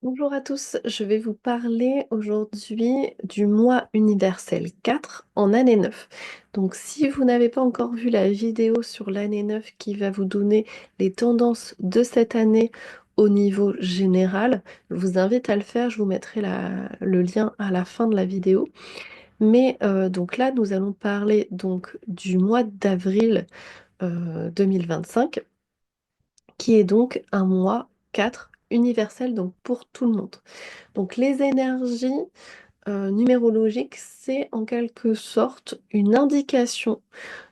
Bonjour à tous, je vais vous parler aujourd'hui du mois universel 4 en année 9. Donc si vous n'avez pas encore vu la vidéo sur l'année 9 qui va vous donner les tendances de cette année au niveau général, je vous invite à le faire, je vous mettrai le lien à la fin de la vidéo. Mais donc là, nous allons parler donc du mois d'avril 2025, qui est donc un mois 4 universel donc pour tout le monde. Donc les énergies numérologiques, c'est en quelque sorte une indication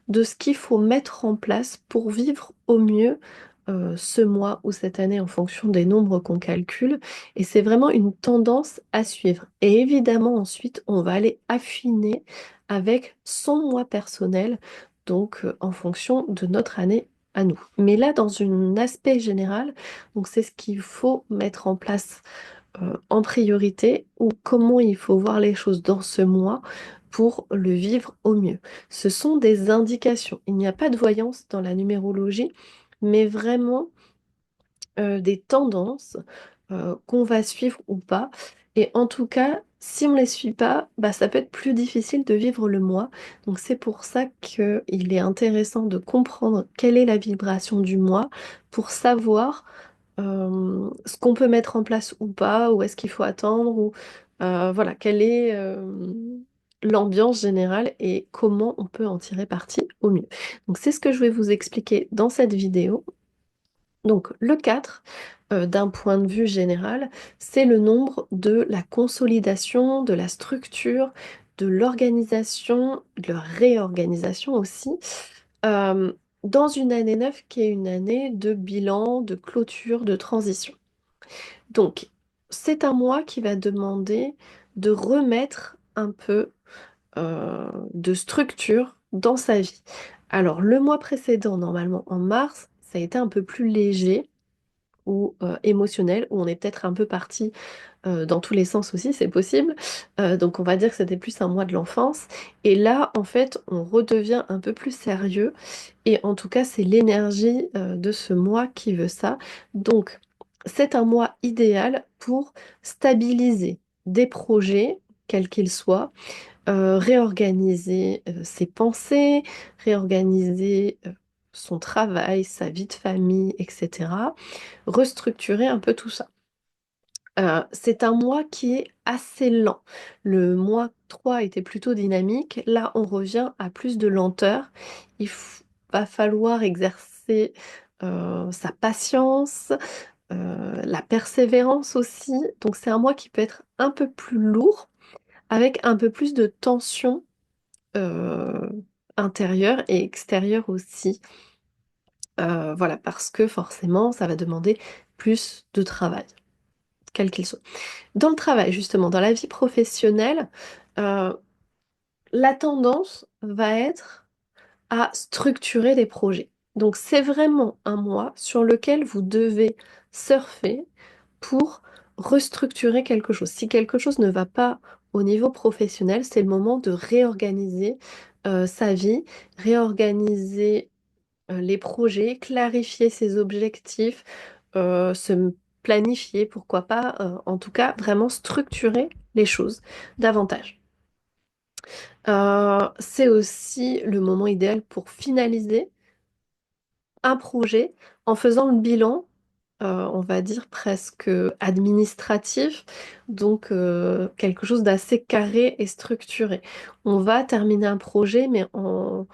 de ce qu'il faut mettre en place pour vivre au mieux ce mois ou cette année en fonction des nombres qu'on calcule. Et c'est vraiment une tendance à suivre. Et évidemment, ensuite, on va aller affiner avec son mois personnel, donc en fonction de notre année à nous. Mais là, dans un aspect général, donc c'est ce qu'il faut mettre en place en priorité ou comment il faut voir les choses dans ce mois pour le vivre au mieux. Ce sont des indications. Il n'y a pas de voyance dans la numérologie, mais vraiment des tendances qu'on va suivre ou pas. Et en tout cas, si on ne les suit pas, bah, ça peut être plus difficile de vivre le mois. Donc c'est pour ça qu'il est intéressant de comprendre quelle est la vibration du mois pour savoir ce qu'on peut mettre en place ou pas, ou est-ce qu'il faut attendre, ou voilà, quelle est l'ambiance générale et comment on peut en tirer parti au mieux. Donc c'est ce que je vais vous expliquer dans cette vidéo. Donc le 4, d'un point de vue général, c'est le nombre de la consolidation, de la structure, de l'organisation, de la réorganisation aussi, euh, dans une année 9 qui est une année de bilan, de clôture, de transition. Donc, c'est un mois qui va demander de remettre un peu de structure dans sa vie. Alors, le mois précédent, normalement en mars, ça a été un peu plus léger ou émotionnel, où on est peut-être un peu parti dans tous les sens aussi, c'est possible. Donc, on va dire que c'était plus un mois de l'enfance. Et là, en fait, on redevient un peu plus sérieux. Et en tout cas, c'est l'énergie de ce mois qui veut ça. Donc, c'est un mois idéal pour stabiliser des projets, quels qu'ils soient, réorganiser ses pensées, réorganiser son travail, sa vie de famille, etc. Restructurer un peu tout ça. C'est un mois qui est assez lent. Le mois 3 était plutôt dynamique. Là, on revient à plus de lenteur. Va falloir exercer sa patience, la persévérance aussi. Donc, c'est un mois qui peut être un peu plus lourd, avec un peu plus de tension euh, intérieure et extérieure aussi. Voilà, parce que forcément, ça va demander plus de travail, quel qu'il soit. Dans le travail, justement, dans la vie professionnelle, euh, la tendance va être à structurer des projets. Donc, c'est vraiment un mois sur lequel vous devez surfer pour restructurer quelque chose. Si quelque chose ne va pas au niveau professionnel, c'est le moment de réorganiser sa vie, réorganiser les projets, clarifier ses objectifs, se planifier, pourquoi pas, en tout cas, vraiment structurer les choses davantage. C'est aussi le moment idéal pour finaliser un projet en faisant le bilan, on va dire presque administratif, donc quelque chose d'assez carré et structuré. On va terminer un projet, mais en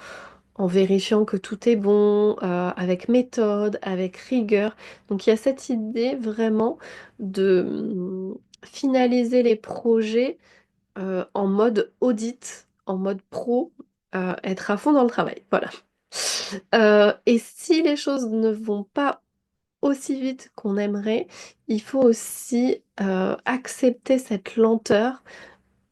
vérifiant que tout est bon, avec méthode, avec rigueur. Donc il y a cette idée vraiment de finaliser les projets en mode audit, en mode pro, être à fond dans le travail. Voilà. Et si les choses ne vont pas aussi vite qu'on aimerait, il faut aussi accepter cette lenteur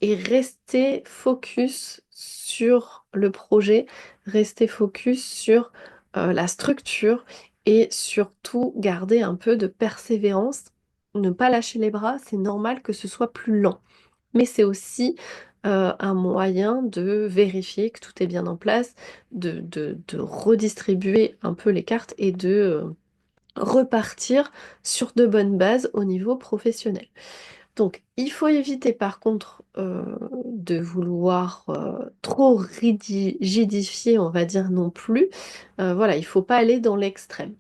et rester focus sur le projet, rester focus sur la structure et surtout garder un peu de persévérance, ne pas lâcher les bras, c'est normal que ce soit plus lent. Mais c'est aussi un moyen de vérifier que tout est bien en place, de redistribuer un peu les cartes et de repartir sur de bonnes bases au niveau professionnel. Donc, il faut éviter par contre de vouloir trop rigidifier, on va dire non plus. Voilà, il ne faut pas aller dans l'extrême.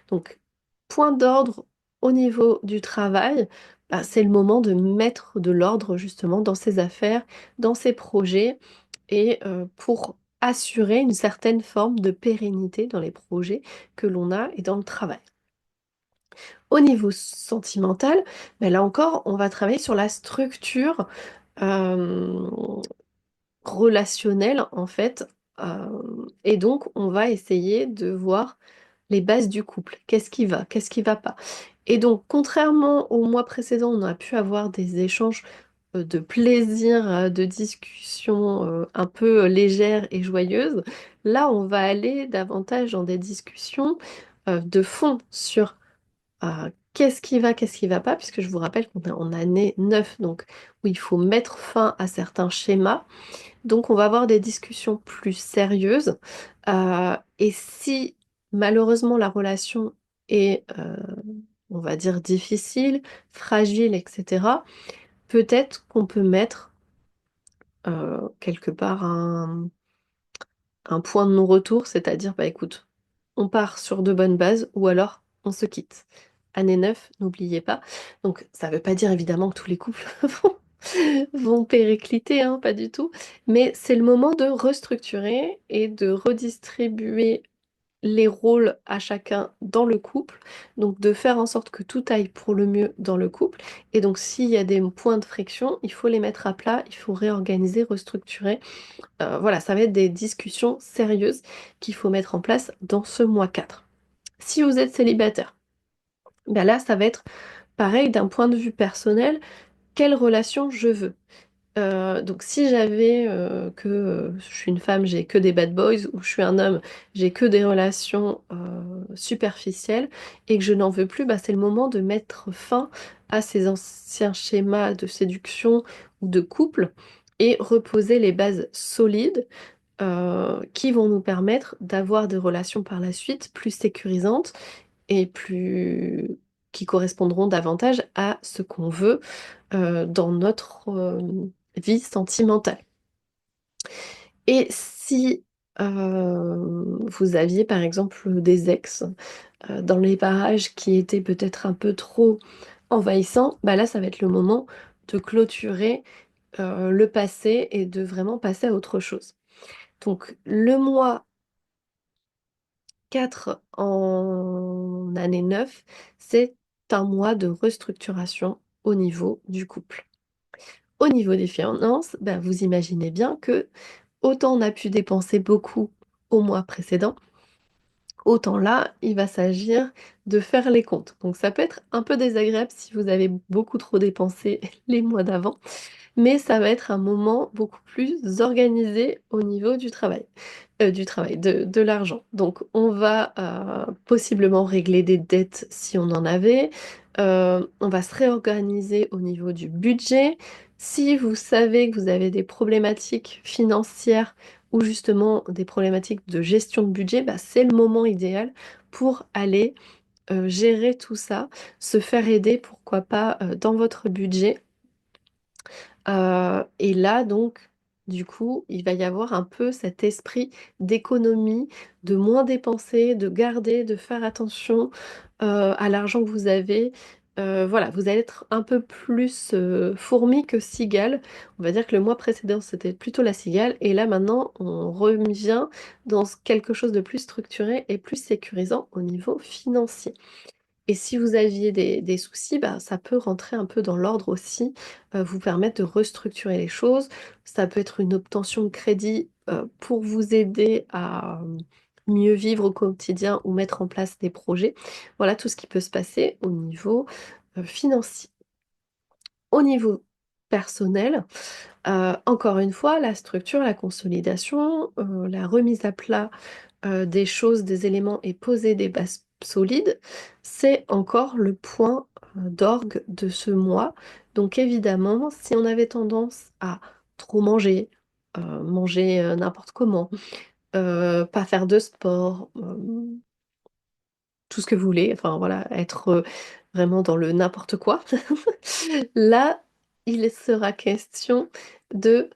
Donc, point d'ordre au niveau du travail, bah, c'est le moment de mettre de l'ordre justement dans ses affaires, dans ses projets et pour assurer une certaine forme de pérennité dans les projets que l'on a et dans le travail. Au niveau sentimental, ben là encore, on va travailler sur la structure euh, relationnelle en fait. Et donc, on va essayer de voir les bases du couple. Qu'est-ce qui va pas? Et donc, contrairement au mois précédent, on a pu avoir des échanges de plaisir, de discussions un peu légères et joyeuses. Là, on va aller davantage dans des discussions de fond sur qu'est-ce qui va pas, puisque je vous rappelle qu'on est en année 9, donc où il faut mettre fin à certains schémas. Donc on va avoir des discussions plus sérieuses. Et si malheureusement la relation est, on va dire, difficile, fragile, etc., peut-être qu'on peut mettre quelque part un point de non-retour, c'est-à-dire, bah écoute, on part sur de bonnes bases ou alors on se quitte. Année 9, n'oubliez pas. Donc ça ne veut pas dire évidemment que tous les couples vont péricliter, hein, pas du tout. Mais c'est le moment de restructurer et de redistribuer les rôles à chacun dans le couple. Donc de faire en sorte que tout aille pour le mieux dans le couple. Et donc s'il y a des points de friction, il faut les mettre à plat, il faut réorganiser, restructurer. Voilà, ça va être des discussions sérieuses qu'il faut mettre en place dans ce mois 4. Si vous êtes célibataire, ben là, ça va être pareil d'un point de vue personnel, quelle relation je veux. Donc si j'avais je suis une femme, j'ai que des bad boys, ou je suis un homme, j'ai que des relations superficielles et que je n'en veux plus, bah, c'est le moment de mettre fin à ces anciens schémas de séduction ou de couple et reposer les bases solides qui vont nous permettre d'avoir des relations par la suite plus sécurisantes et plus qui correspondront davantage à ce qu'on veut dans notre vie sentimentale. Et si vous aviez par exemple des ex dans les parages qui étaient peut-être un peu trop envahissants, bah là ça va être le moment de clôturer le passé et de vraiment passer à autre chose. Donc le mois 4 en année 9, c'est un mois de restructuration au niveau du couple. Au niveau des finances, ben, vous imaginez bien que autant on a pu dépenser beaucoup au mois précédent, autant là, il va s'agir de faire les comptes. Donc ça peut être un peu désagréable si vous avez beaucoup trop dépensé les mois d'avant, mais ça va être un moment beaucoup plus organisé au niveau du travail, de l'argent. Donc on va possiblement régler des dettes si on en avait. On va se réorganiser au niveau du budget. Si vous savez que vous avez des problématiques financières ou justement des problématiques de gestion de budget, bah, c'est le moment idéal pour aller gérer tout ça, se faire aider, pourquoi pas, dans votre budget et là, donc, du coup, il va y avoir un peu cet esprit d'économie, de moins dépenser, de garder, de faire attention à l'argent que vous avez. Voilà, vous allez être un peu plus fourmi que cigale. On va dire que le mois précédent, c'était plutôt la cigale. Et là, maintenant, on revient dans quelque chose de plus structuré et plus sécurisant au niveau financier. Et si vous aviez des soucis, bah, ça peut rentrer un peu dans l'ordre aussi, vous permettre de restructurer les choses. Ça peut être une obtention de crédit pour vous aider à mieux vivre au quotidien ou mettre en place des projets. Voilà tout ce qui peut se passer au niveau financier. Au niveau personnel, encore une fois, la structure, la consolidation, la remise à plat des choses, des éléments et poser des bases solides, c'est encore le point d'orgue de ce mois. Donc évidemment, si on avait tendance à trop manger, manger n'importe comment, pas faire de sport, tout ce que vous voulez, enfin voilà, être vraiment dans le n'importe quoi. Là, il sera question de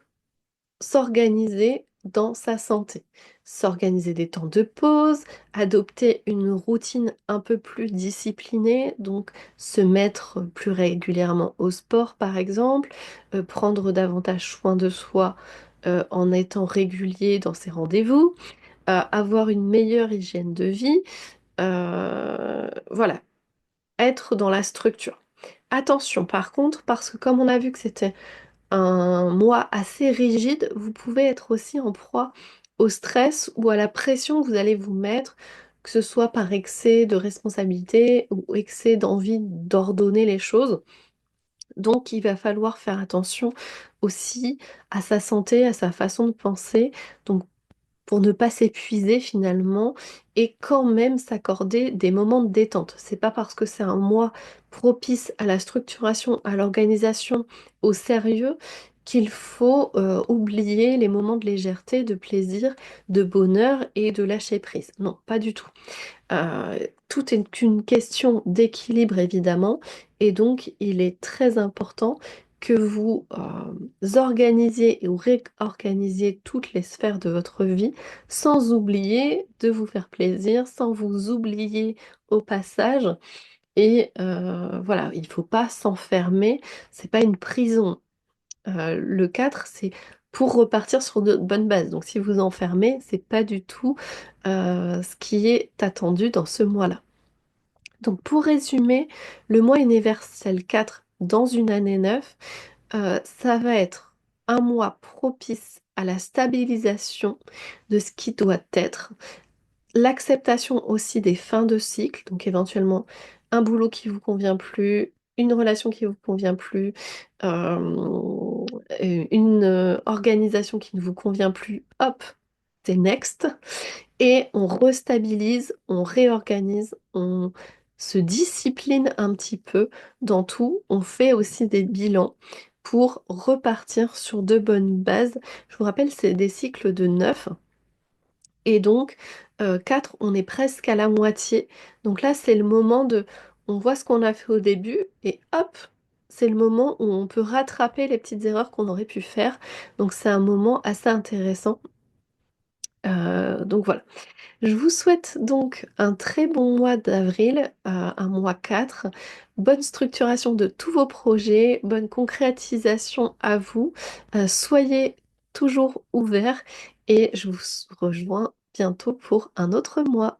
s'organiser dans sa santé, s'organiser des temps de pause, adopter une routine un peu plus disciplinée, donc se mettre plus régulièrement au sport par exemple, prendre davantage soin de soi en étant régulier dans ses rendez-vous, avoir une meilleure hygiène de vie, voilà, être dans la structure. Attention par contre, parce que comme on a vu que c'était un mois assez rigide, vous pouvez être aussi en proie au stress ou à la pression que vous allez vous mettre, que ce soit par excès de responsabilité ou excès d'envie d'ordonner les choses. Donc il va falloir faire attention aussi à sa santé, à sa façon de penser. Donc pour ne pas s'épuiser finalement et quand même s'accorder des moments de détente. C'est pas parce que c'est un mois propice à la structuration, à l'organisation, au sérieux qu'il faut oublier les moments de légèreté, de plaisir, de bonheur et de lâcher prise. Non, pas du tout. Tout est qu'une question d'équilibre évidemment, et donc il est très important que vous organisiez ou réorganisiez toutes les sphères de votre vie sans oublier de vous faire plaisir, sans vous oublier au passage. Et voilà, il ne faut pas s'enfermer, c'est pas une prison. Le 4 c'est pour repartir sur de bonnes bases. Donc si vous enfermez, c'est pas du tout ce qui est attendu dans ce mois-là. Donc pour résumer, le mois universel 4 dans une année 9, ça va être un mois propice à la stabilisation de ce qui doit être, l'acceptation aussi des fins de cycle, donc éventuellement un boulot qui vous convient plus, une relation qui vous convient plus, une organisation qui ne vous convient plus, hop, c'est next. Et on restabilise, on réorganise, on se discipline un petit peu dans tout. On fait aussi des bilans pour repartir sur de bonnes bases. Je vous rappelle, c'est des cycles de 9. Et donc, 4, on est presque à la moitié. Donc là, c'est le moment de... On voit ce qu'on a fait au début et hop, c'est le moment où on peut rattraper les petites erreurs qu'on aurait pu faire. Donc c'est un moment assez intéressant. Donc voilà. Je vous souhaite donc un très bon mois d'avril, un mois 4. Bonne structuration de tous vos projets, bonne concrétisation à vous. Soyez toujours ouverts et je vous rejoins bientôt pour un autre mois.